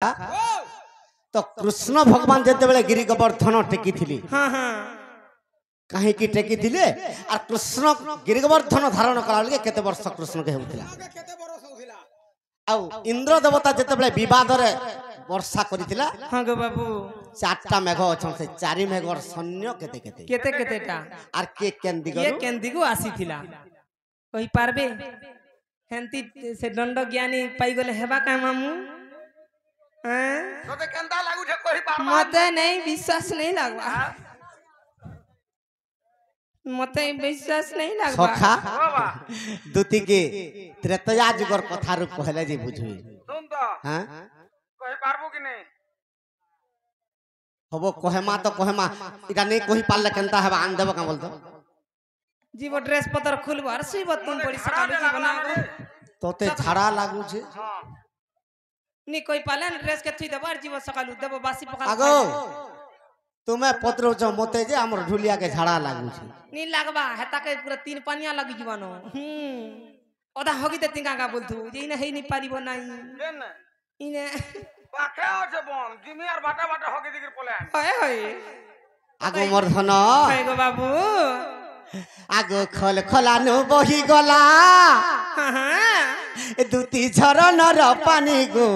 तो कृष्ण भगवान जिते बेले गिरी गोवर्धन टेकी थी कहीं टेकी थिले और कृष्ण गिरी गोवर्धन धारण कला बेले केते वर्ष कृष्ण के होउथिला आउ इंद्र देवता जिते बेले विवाद रे वर्षा करिथिला हां गो बाबू चारटा मेघ अछन से चारि मेघर सैन्य केते केते केते केतेटा आर के केंदिगु आसीथिला कहि पारबे हेंती से दंड ज्ञानी पाई गले हेबा का मामू तोते केंदा लागु छे कहि पारबा मते नहीं विश्वास नहीं लागबा मते विश्वास नहीं लागबा सखा दुती के त्रेतया जुगर कथा रु कहले जे बुझुई सुन तो हां कहि पारबो कि नहीं हबो कहेमा तो कहेमा इटा नहीं कहि पारले केनता हेबा आन देबो का बोलतो जीव ड्रेस पतर खुलबो और सीबो तुम पड़ी सकालु जीवना तोते झाड़ा लागू छे नी कोई पालन ड्रेस के थी देबो जीव सकालु देबो बासी पकाल आगो तुम्हें पत्र छ मते जे हमर ढुलिया के झाड़ा लागू छे नी लागबा हेता के पूरा तीन पानिया लगी जीवनो ओदा होगी ते तिंगा का बोलथु जे इने हेई नी पारिबो नाही केन इने पाखे আছে বন জিমি আর বাটা বাটা হকি দিগির পলান होय होय आगो मर्धन होय गो बाबू आगो खल खलानु बही गला दुती झरन र पानी गो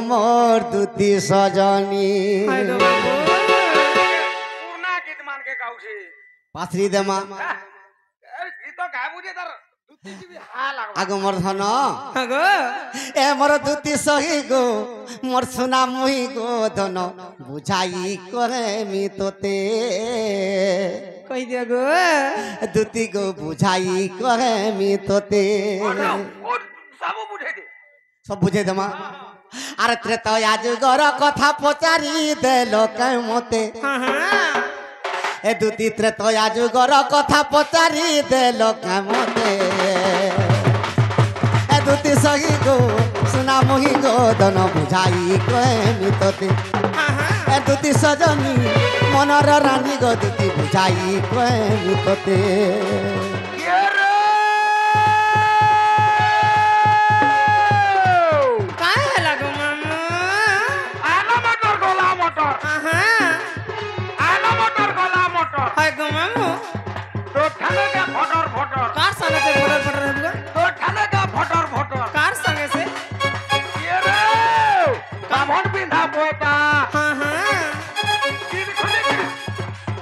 मोर दुती सजनी होय गो बाबू पूर्णा गीत मान के गाउछी पाथरी देमा गीत गाबुजे तार दुती जीबी हा लागबा आगो मर्धन हागो ए मोर दुती सही गो मोर सुना मुही गो धन बुझाई करे मी तोते कहि दियो गो दुती गो बुझाई करे मी तोते सब बुझे दे सब बुझे दमा अरे त्रेतया जुगर कथा पचारी देलो कै मते हां हां ए दुती त्रेतया जुगर कथा पचारी देलो कै मते ए दुती सही गो सुना मोही गो धन बुझाई करे मी तोते हां हां ए दुती सजनी मनर रानी गो दुती बुझाई करे मी तोते के रे काहे लागो मामू आला मोटर गोला मोटर हां आला मोटर गोला मोटर होय गो मामू तो ठाने के फटर फटर कार संगे से फटर फटर हेबो तो ठाने के फटर फटर कार संगे से के रे बाभन बिंधा पोता हां हां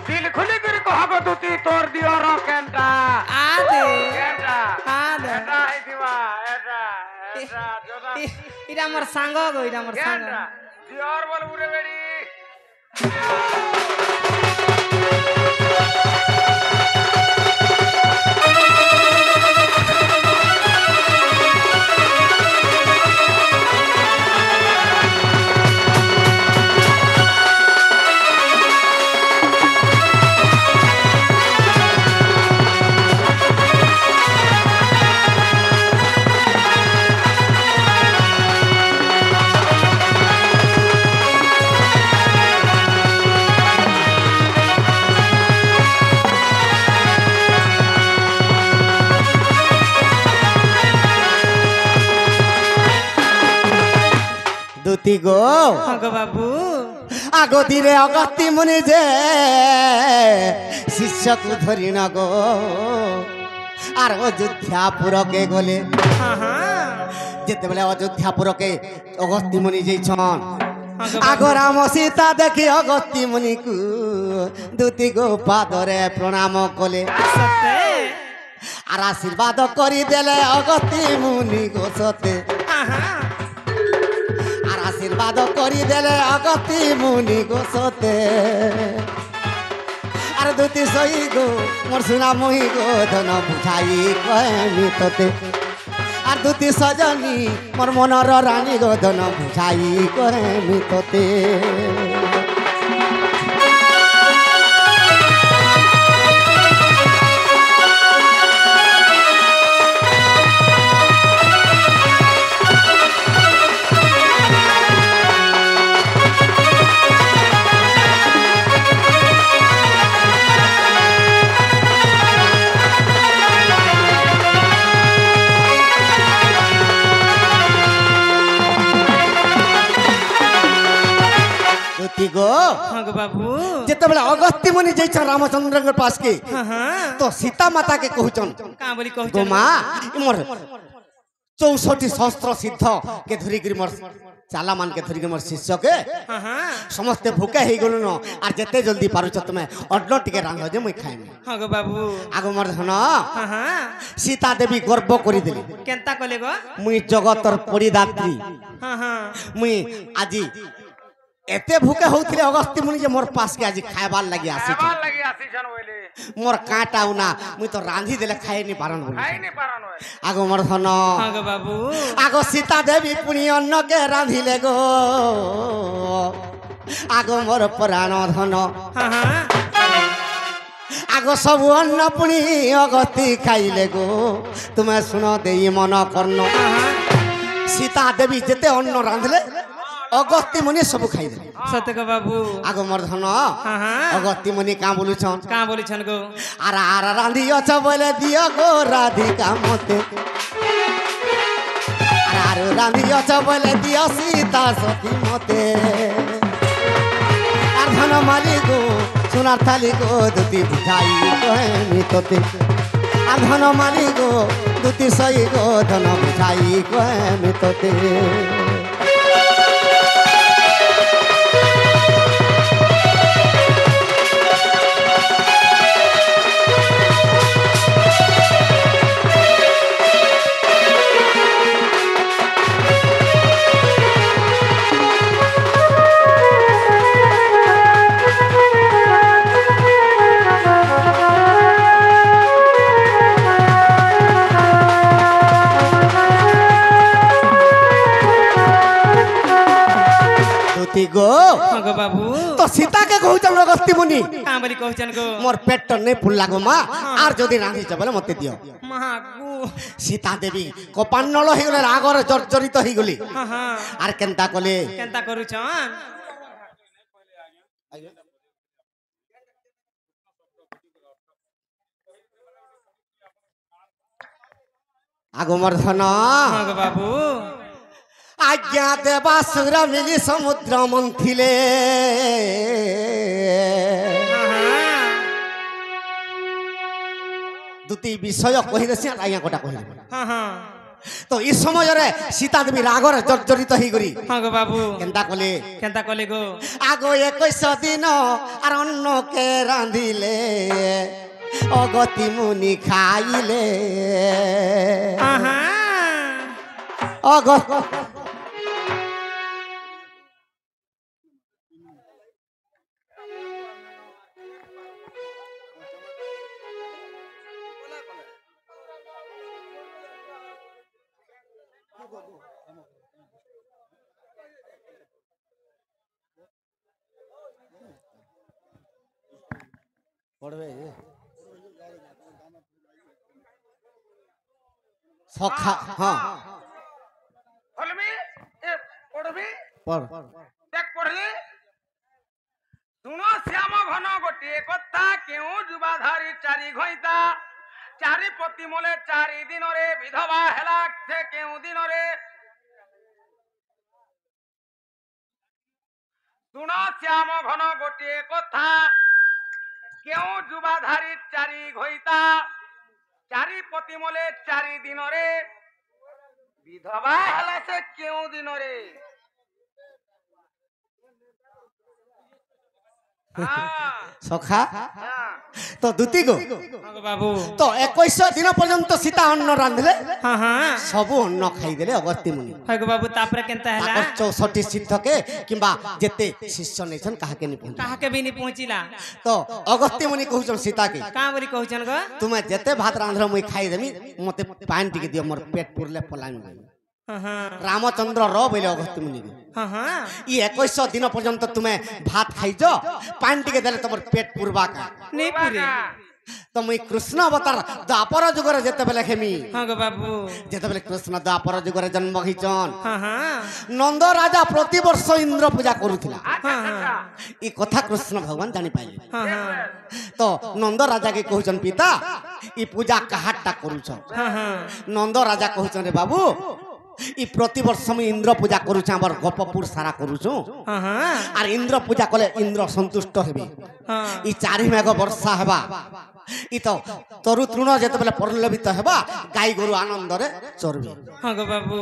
दिल खुली गिर कहबो दुती तोर दियो रो केंटा आ दे केंटा आ दे एटा है दिवा एटा जोदा इरा मोर सांग गो इरा मोर सांग केंटा दियोर बोल उरे बेड़ी दुती गो हां गो बाबू आगो धीरे अगत्ती मुनि जे शिष्य को धरी न गो आर अयोध्यापुर के गले हां हां जेते बेले अयोध्यापुर के अगस्ती मुनि जैछन हां गो आगो राम सीता देखी अगस्ती मुनि को दुती गो पादरे प्रणाम कले सते आर आशीर्वाद करी देले अगस्ती मुनि गो सते हां हां आर आशीर्वाद करी देले अगस्ती मुनि गो सते आर दुती सही गो मोर सुना मोही गो धन बुझाई कहमी तोते आर दुती सजनी मोर मनर रानी गो धन बुझाई कहमी तोते দুতি গো हाँ गो बाबू যেতবেলে অগস্ত্য মুনি যাইছন রামচন্দ্রଙ୍କ পাস কে हाँ हाँ তো সীতা মাতা কে কহুছন कहाँ बोली कहू গো মা মোর 64 সহস্র সিদ্ধ কে ধরি করি মোর চালা মান কে ধরি মোর শিষ্য কে हाँ हाँ समस्ते भूखे हो गलु न और जिते जल्दी पारुछ तुम अड्ड टिके रांध जे मुई खाइमी हाँ गो बाबू आगो मोर धन हाँ हाँ सीता देवी गर्व करी देली केंता कले गो मुई जगतर परिदात्री हाँ हाँ मुई आजी एते भूखे होउथिले अगस्त्य मुनि जे मोर पास के आजी खायबार लागि आसी খাবার লাগি আসিছন বলে मोर काटा उना मुई तो रांधी देले खाइ नि पारन बोली খাই নি পারানো आगो मोर धन हाँ गो बाबू आगो सीता देवी पुनि अन्न के रांधिले गो आगो मोर प्राण धन हाँ हाँ आगो सब अन्न पुनि अगति खाइले गो तुम्हें सुन दे मन कर्ण सीता देवी जेते अन्न रांधले अगस्त्य मुनि सब खाइले सत्य गो बाबू आगो मोर धन हाँ हाँ अगस्त्य मुनि का बोलुछन कहाँ बोली छन गो आर रांधी अछ बोले दियो गो राधिका मते आर रांधी अछ बोले दियो सीता सती मते आर धन माली गो सोनार थाली गो दुती बुझाई कहमी तोते आर धन माली गो दुती सई गो धन बुझाई कहमी तोते दुती गो हाँ गो बाबू तो सीता के कहूचन अगस्त्य मुनि कहाँ बोली कहू छन गो मोर पेट तो नहीं फुल लागो माँ आर जदि रांधी बोले मते दियो महागु सीता देवी कपान्नल हो गले रागर जर्जरित हो गली हाँ हाँ आर केनता कले केंता करू छन आगो मोर धन हाँ गो बाबू आज्ञा देवासुर मिली समुद्र मंथिले हाँ हाँ दुती विषय कहि देसी आज्ञा कोटा कहि हाँ हाँ तो इस समय रे सीता देवी रागर जर्जरित हो गरी हाँ गो बाबू केनता कले केंता कले गो आगो 21 दिन आर अन्न के रांधिले अगति मुनि खाइले हाँ हाँ अगत सखा हाँ হলমি এ পড়বি पर দেখ পড়লি শুনো শ্যাম ঘন গোটিয়ে কথা কেউ যুবাধারী চারি ঘইতা চারি পতি মলে চারি দিনরে বিধবা হেলা সে কেউ দিনরে শুনো শ্যাম ঘন গোটিয়ে কথা কেউ যুবাধারী চারি ঘইতা চারি পতি মলে চারি দিনরে বিধবা হেলা সে কেউ দিনরে सखा হ্যাঁ तो दुती गो हाँ गो बाबू तो 21 दिन पर्यंत सीता अन्न रांधले हाँ हाँ सब अन्न खाइदेले अगस्त्य मुनि हाँ गो बाबू तापरे केंता हैला ताकर 64 सिद्ध के किंबा जेते शिष्य नैछन काहा के नि पहुंच कहा के भी नहीं पहुंचिला तो अगस्त्य मुनि कहउछन सीता के कहाँ बोली कहू छन गो तुमे जेते भात रांधर मुई खाइ देमी मते पानी टिके दियो मोर पेट पुरले पलामी हाँ हाँ रामचंद्र र बोले अगस्त्य मुनि के हाँ हाँ ई 21 दिन पर्यंत तुमे भात खाइज पानी टिके देले तमर पेट पुरबा का नहीं पूरी तो मुई कृष्ण अवतार द्वापर जुगरे जेते बेले खेमी हाँ गो बाबू जेते बेले कृष्ण द्वापर जुगरे जन्म घिचन हाँ हाँ नंद राजा प्रति वर्ष इंद्र पूजा करूथिला আচ্ছা আচ্ছা ई कथा कृष्ण भगवान जानी पाइले हाँ हाँ तो नंद राजा के कहउछन पिता ई पूजा कहाटा करूछ हाँ हाँ नंद राजा कहउछन रे बाबू ই প্রতিবর্ষ আমি ইন্দ্র পূজা করুছি আমার গোপপুর সারা করুছু হ্যাঁ হ্যাঁ আর ইন্দ্র পূজা কলে ইন্দ্র সন্তুষ্ট হেবি হ্যাঁ ই চারি মেঘ বর্ষা হেবা ই তো তরু তৃণ যেতবেলে পরিলভিত হেবা গাই গরু আনন্দরে চরবি হ্যাঁ গো বাবু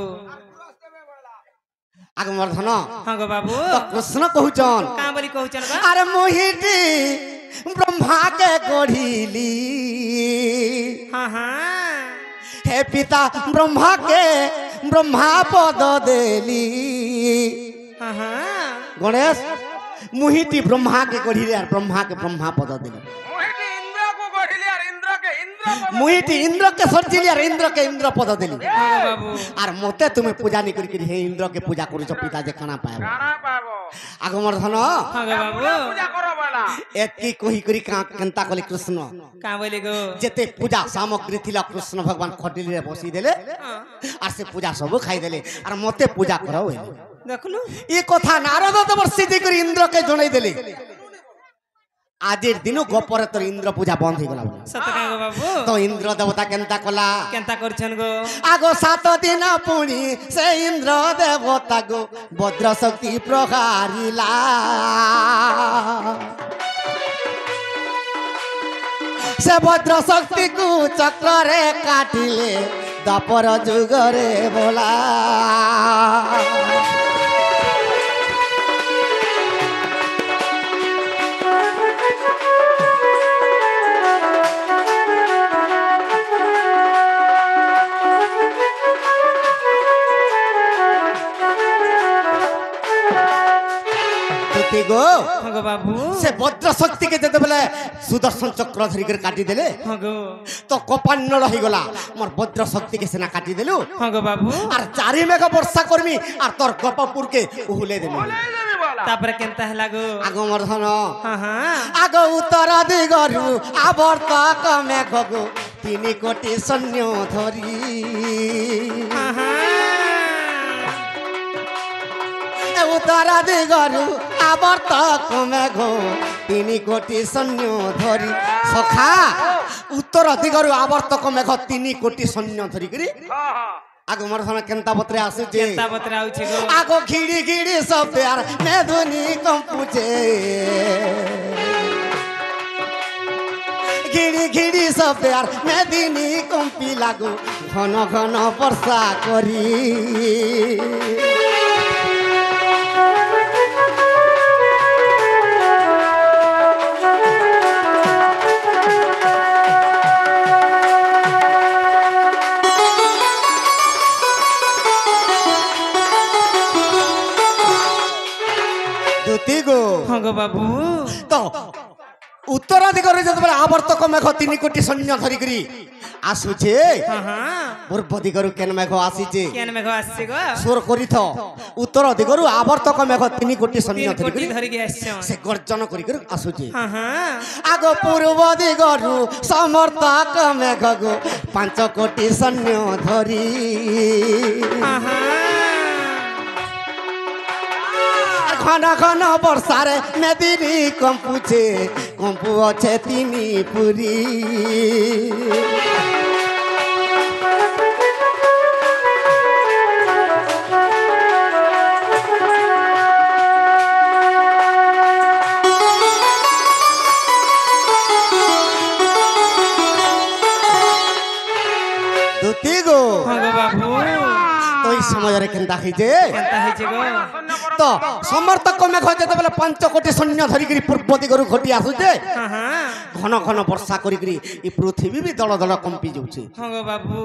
আগমর্ধন হ্যাঁ গো বাবু তো কৃষ্ণ কহুচন কাঁ বলি কହୁଛন গো আরে মোহিটি ব্রহ্মাকে গঢ়িলি হ্যাঁ হ্যাঁ হে পিতা ব্রহ্মাকে ব্রহ্মা পদ দেলি হ্যাঁ হ্যাঁ গণেশ মুহিটি ব্রহ্মাকে গঢ়িলি আর ব্রহ্মাকে ব্রহ্মা পদ দিলি মোহিনী ইন্দ্রকে গঢ়িলি আর ইন্দ্রকে ইন্দ্র পদ মুহিটি ইন্দ্রকে সর্জিলি আর ইন্দ্রকে ইন্দ্র পদ দিলি হ্যাঁ গো বাবু আর মতে তুমি পূজা নি করি হে ইন্দ্রকে পূজা করুছ পিতা যে কানা পায় কানা পাবো আগমর্ধন হ্যাঁ গো বাবু পূজা করো বলা এতকি কহি করি কেনতা কলি কৃষ্ণ কাঁ বলি গো যেতে পূজা সামগ্রী থিলা কৃষ্ণ ভগবান খটিলিরে বসি দেলে হ্যাঁ আর সে পূজা সবু খাই দেলে আর মতে পূজা করা হইলি দেখলু এই কথা নারদ দেবর্ষি করে ইন্দ্রকে জনাই দেলে আজের দিনও গোপরে তোর ইন্দ্র পূজা বন্ধ হয়ে গেল সত কাঁ গো বাবু তো ইন্দ্র দেবতা কেনতা কলা কেনতা করছন গো আগো 7 দিন পুনি সে ইন্দ্র দেবতা গো বজ্র শক্তি প্রহারিলা সে বজ্র শক্তি কু চক্রে কাটিলে দ্বাপর যুগরে বলা গো হ্যাঁ গো বাবু সে বজ্র শক্তিকে যেতে বেলে সুদর্শন চক্র ধরি করে কাটি দেলে হ্যাঁ গো তো কপান্নল হয়ে গলা মোর বজ্র শক্তিকে সেনা কাটি দেলু হ্যাঁ গো বাবু আর চারি মেঘ বর্ষা করবি আর তোর গোপপুরকে উহুলে দেবি এই দেবি বলা তারপরে কেনতা হেলা গো আগমর্ধন হ্যাঁ হ্যাঁ আগ উত্তর দিগরু আবর্তক মেঘ গো 3 কোটি সৈন্য ধরি হ্যাঁ হ্যাঁ উত্তর দিগরু আবর্তক মেঘ 3 কোটি সৈন্য ধরি সখা উত্তর দিগরু আবর্তক মেঘ 3 কোটি সৈন্য ধরি করি হ্যাঁ হ্যাঁ আগমর্ধন কেনতা পত্রে আসুছে কেনতা বতরাউছি গো আগ ঘিড়ি ঘিড়ি শব্দ আর মেধুনি কম্পুছে ঘিড়ি ঘিড়ি শব্দ আর মেদিনী কম্পি লাগু ঘন ঘন বর্ষা করি গো হ্যাঁ গো বাবু তো উত্তর দিগরে যেতবেলে আবর্তক মেঘ 3 কোটি সৈন্য ধরি করি আসুছে হ্যাঁ হ্যাঁ পূর্ব দিগরু কেন মেঘ আসিছে কেন মেঘ আসছে গো সুর করিথ উত্তর দিগরু আবর্তক মেঘ 3 কোটি সৈন্য 3 ধরি কোটি করি ধরি গে আসছে সে গর্জন করি করে আসুছে হ্যাঁ হ্যাঁ আগ পূর্ব দিগরু সমর্থক মেঘ গো 5 কোটি সৈন্য ধরি হ্যাঁ হ্যাঁ ঘন ঘন বর্ষারে মেদিনী কম্পুছে কম্পু আছে 3 পুরী দুতি গো হ্যাঁ গো বাবু তো এই সময়ের কেনতা হইছে কেনতা হইছে গো তো সমর্থক মেঘ যেতবেলে 5 কোটি সৈন্য ধরিকি পূর্ব দিগরু ঘটি আসুছে হ্যাঁ হ্যাঁ ঘন ঘন বর্ষা করিকি এই পৃথিবী বি দল দল কম্পি যাচ্ছে হ্যাঁ গো বাবু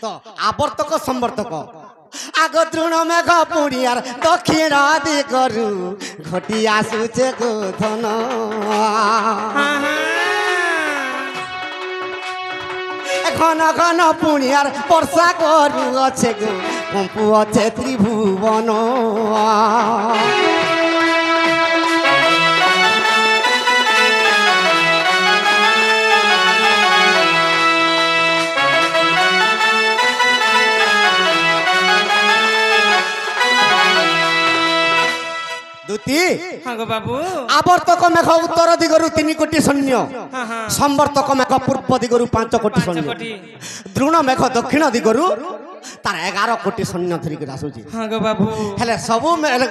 তো আবর্তক সমর্থক আগ তৃণ মেঘ পুড়ি আর দক্ষিণ দিগরু ঘটি আসুছে গোধন হ্যাঁ হ্যাঁ ঘন ঘন পুড়ি আর বর্ষা করু আছে গো কম্পু আছে ত্রিভুবন দুতি হ্যাঁ গো বাবু আবর্তক মেঘ উত্তর দিগরু 3 কোটি সৈন্য হ্যাঁ হ্যাঁ সম্বর্তক মেঘ পূর্ব দিগরু 5 কোটি 5 সৈন্য কোটি দ্রোণ মেঘ দক্ষিণ দিগরু তার 11 কোটি সৈন্য ধরিকি আসুছি হ্যাঁ গো বাবু হেলে সবু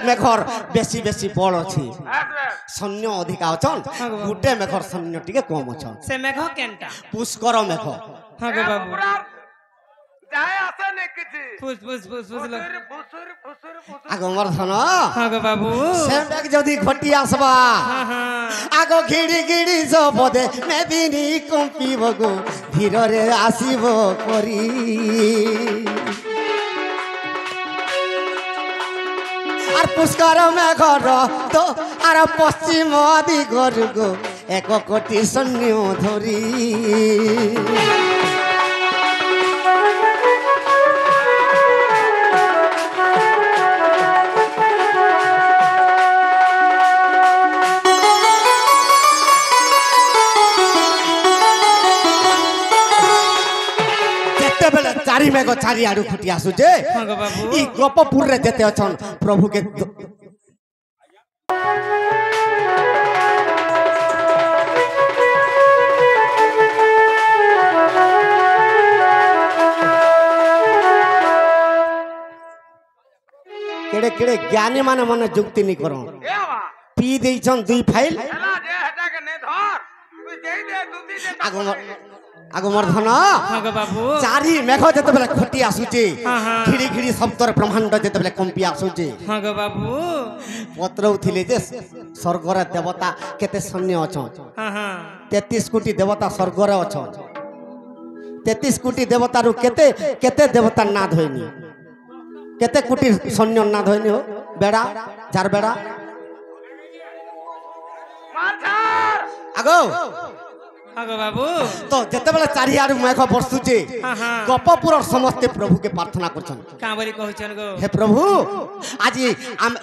মেঘর বেশি বেশি বড় অছি হ্যাঁ রে। সৈন্য অধিকা অছন হ্যাঁ গো বাবু। গুটে মেঘর সৈন্য টিকে কম অছন সে মেঘ কেনটা পুষ্কর মেঘ হ্যাঁ গো বাবু পুরার যায় আসে নে কিছু বুঝ বুঝ বুঝ বুঝলো ফুসুর ফুসুর ফুসুর আগ মর্ধন হ্যাঁ গো বাবু সে মেঘ যদি ঘটি আসবা হ্যাঁ হ্যাঁ আগ ঘিড়ি ঘিড়ি জবদে মেদিনী কম্পিব গো ধীরে আসিব করি আর পুষ্কর মেঘর তো আর পশ্চিম দিগর গো 1 কোটি সৈন্য ধরি যেতেবেলে চারি মেঘ চারি আড়ু ফুটি আসুছে হ্যাঁ গো বাবু ই গোপপুর রে যেতে অছন প্রভুকে কেড়ে কেড়ে জ্ঞানী মানে মনে যুক্তি নি করন এ বাবা পি দেইছন 2 ফাইল হেলা যে হেটাকে নে ধর তুই যেই দে দুতি দে আগমর্ধন হ্যাঁ গো বাবু চারি মেঘ যেতেবেলে ঘটি আসুছে হ্যাঁ, হ্যাঁ। ঘিড়ি ঘিড়ি শব্দর ব্রহ্মাণ্ড যেতেবেলে কম্পি আসুছে হ্যাঁ গো বাবু পত্র উঠিলে যে স্বর্গর দেবতা কেতে সৈন্য অছন হ্যাঁ হ্যাঁ 33 কোটি দেবতা স্বর্গরে অছন 33 কোটি দেবতারু কেতে কেতে দেবতার না ধইনি কেতে কোটি সৈন্য না ধইনি হো বেড়া যার বেড়া মার ছাড় আগো হ্যাঁ গো বাবু তো যেতেবেলে চারিআড়ু মেঘ বর্ষুছে হ্যাঁ হ্যাঁ গপপুরর সমস্তে প্রভুকে প্রার্থনা করছেন কাঁ বলি কହୁছন গো হে প্রভু আজি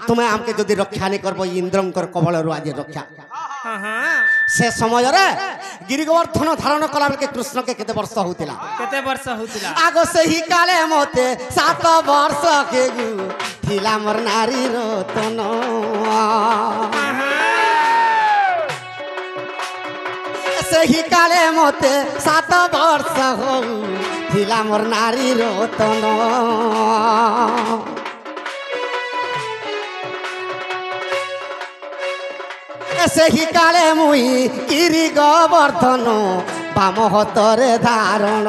তুমি আমকে যদি রক্ষা নি করব ইন্দ্রঙ্কর কবলরু আজি রক্ষা হ্যাঁ হ্যাঁ সে সমୟରେ গিরিগোবর্ধন ধারণ কলা বেলকে কৃষ্ণকে কেতে ବର୍ଷ হউতিলা কেতে বর্ষ হউতিলা আগ সেই কালে মতে 7 ବର୍ଷ কে গু থিলা মোর নারী রতন হ্যাঁ হ্যাঁ সেই কালে মতে 7 ବର୍ଷ হউ থিলা মোর নারী রতন ସେହି କାଳେ ମୁଇ ଗିରି ଗୋବର୍ଦ୍ଧନ ବାମ ହତରେ ଧାରଣ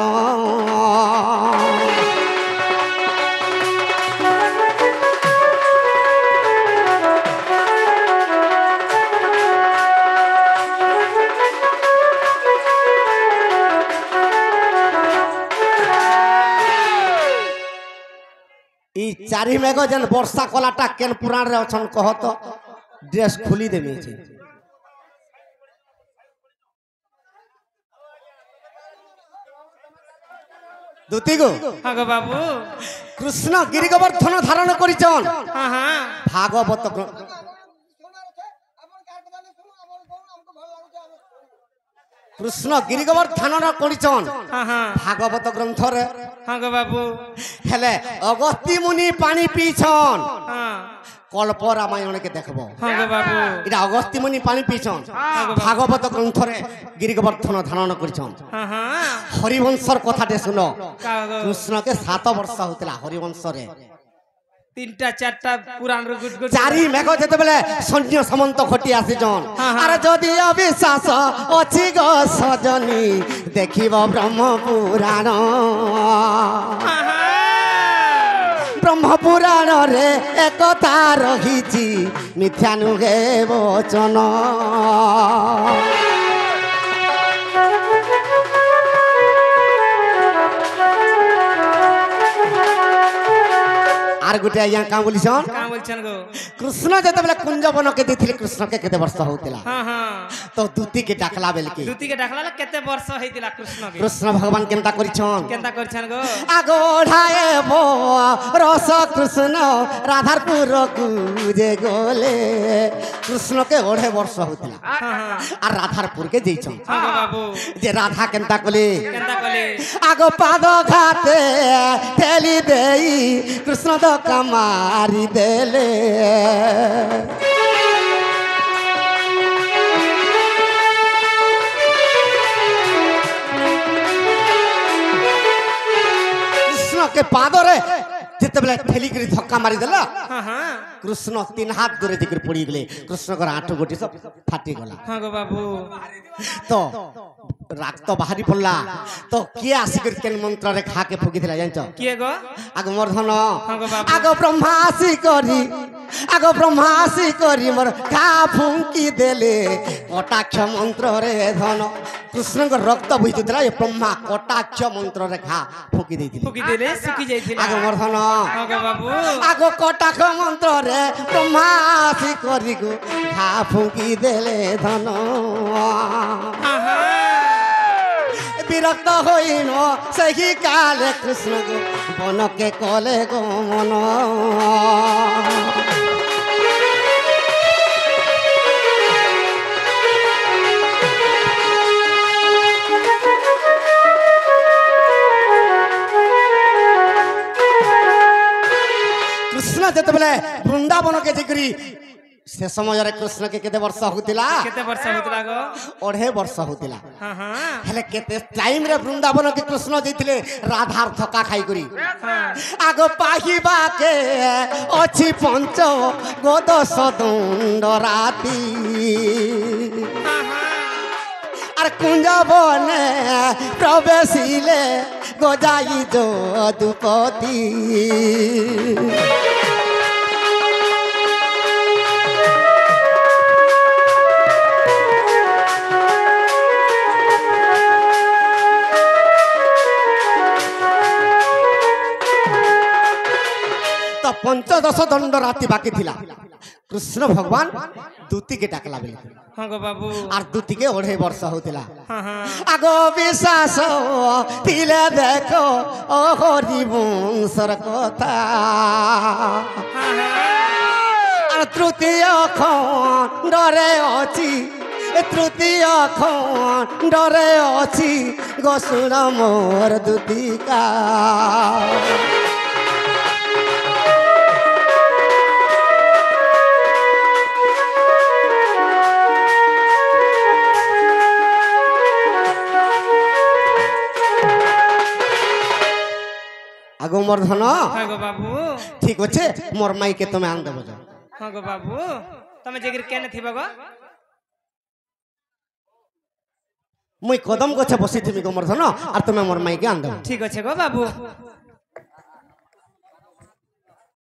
ଇ ଚାରି ମେଘ ଯେନ୍ ବର୍ଷା କଲାଟା କେନ୍ ପୁରାଣରେ ଅଛନ୍ କହ ତ ଡ୍ରେସ୍ ଖୋଲି ଦେବି ଅଛି দুতি গো হ্যাঁ গো বাবু কৃষ্ণ গিরি গোবর্ধন ধারণ করিছন হ্যাঁ হ্যাঁ ভাগবত কৃষ্ণ গিরি গোবর্ধন করিছন হ্যাঁ হ্যাঁ ভাগবত গ্রন্থরে হ্যাঁ গো বাবু হেলে অগস্তি মুনি পানি পিছন হ্যাঁ কল্প রামায়ণকে দেখব হ্যাঁ গো বাবু এটা অগস্তি মুনি পানি পিছন ভাগবত গ্রন্থরে গিরি গোবর্ধন ধারণ করিছন হ্যাঁ হ্যাঁ হরিবংশর কথাতে শুনো কা গো কৃষ্ণকে 7 ବର୍ଷ হউতিলা হরিবংশরে 3টা 4টা পুরাণ র গুট গুট চারি মেঘ যেতেবেলে সৈন্য সামন্ত ঘটি আসিছন হ্যাঁ, হ্যাঁ। আর যদি অবিশ্বাস অছি গো সজনী দেখিব ব্রহ্ম পুরাণ হ্যাঁ হ্যাঁ ব্রহ্ম পুরাণরে একথা রহিছি মিথ্যা নুহে বচন আর গোটে আজ্ঞা কাঁ বলিছন কা বলছেন গো কৃষ্ণ যেতেবেলে কুঞ্জবনকে দিଥିଲେ কৃষ্ণকে কেতে ବର୍ଷ হউতিলা হ্যাঁ হ্যাঁ তো দুতিকে ডাকলা বেলকে দুতিকে ডাকলা কেতে বর্ষ হইতিলা কৃষ্ণকে কৃষ্ণ ভগবান কেনতা করিছন কেনতা করছেন গো আগোড়ায় রস কৃষ্ণ রাধারপুর যে গলে কৃষ্ণকে 2.5 ବର୍ଷ হউতিলা হ্যাঁ হ্যাঁ আর রাধারপুরকে যাইছন হ্যাঁ গো বাবু যে রাধা কেনতা কলে কেনতা কলে আগ পাদ ঘাতে ঠেলি দেই কৃষ্ণ তো কামারি দেলে কৃষ্ণকে পাদরে যেতবেলে ঠেলিকি ধক্কা মারিদেলা हाँ हाँ কৃষ্ণ 3 হাত দূরে দিকে পড়ি গেলে কৃষ্ণকর আঁঠু গোটি সব ফাটি গলা हाँ गो बाबू তো রক্ত বাহারি পড়লা তো কে আসিকি কেন মন্ত্রে খাকে ফুকি দিলা জানছ किए गो আগ মর্ধন हाँ गो बाबू আগ ব্রহ্মাসি করি মোর ঘা ফুঙ্কি দেলে কটাক্ষ মন্ত্রে ধন কৃষ্ণঙ্কর রক্ত বহিতুলা এ ব্রহ্মা কটাক্ষ মন্ত্রে ঘা ফুকি দিয়েছিল फुकी देले सुखी जाइथिला আগ মর্ধন हाँ गो बाबू আগ কটাক্ষ মন্ত্রে ব্রহ্মাসি করি গো ঘা ফুঙ্কি দেলে ধন हाँ हाँ বিরক্ত হইন সেই কালে কৃষ্ণ গো বনকে কলে গো মন কৃষ্ণ যেতবেলে বৃন্দাবনকে যাইকরি সে সময়ের কৃষ্ণকে কেতে বর্ষ হউতিলা केते वर्ष होतला गो 2.5 বর্ষ হউতিলা हाँ हाँ হেলে কেতে টাইম রে বৃন্দাবনকে কৃষ্ণ যাইতিলে রাধার ধক্কা খাই করি हाँ আগ পাহিবাকে অছি পঞ্চ গোদশ দণ্ড রাতি हाँ हाँ আর কুঞ্জ বনে প্রবেশিলে গজাই যদুপতি তো পঞ্চদশ দণ্ড রাতি বাকি থিলা কৃষ্ণ ভগবান দূতিকে ডাকলা বেলে हाँ गो बाबू আর দূতিকে 2.5 বর্ষ হউতিলা हाँ हाँ আগ বিশ্বাস তিলে দেখো ও হরি বংশর কথা हाँ हाँ আর তৃতীয় খণ্ডরে অছি তৃতীয় খণ্ডরে অছি গোসুর মোর দূতিকা আগো মর্ধন हाँ गो बाबू ঠিক আছে মোর মাইকে তুমি আন দেব যাও हाँ गो बाबू तमे जेगिर केने थिबा गो মুই কদম গছে বসিথিমি গো মর্ধন আর তুমি মোর মাইকে আন দেব ठीक अच्छे गो बाबू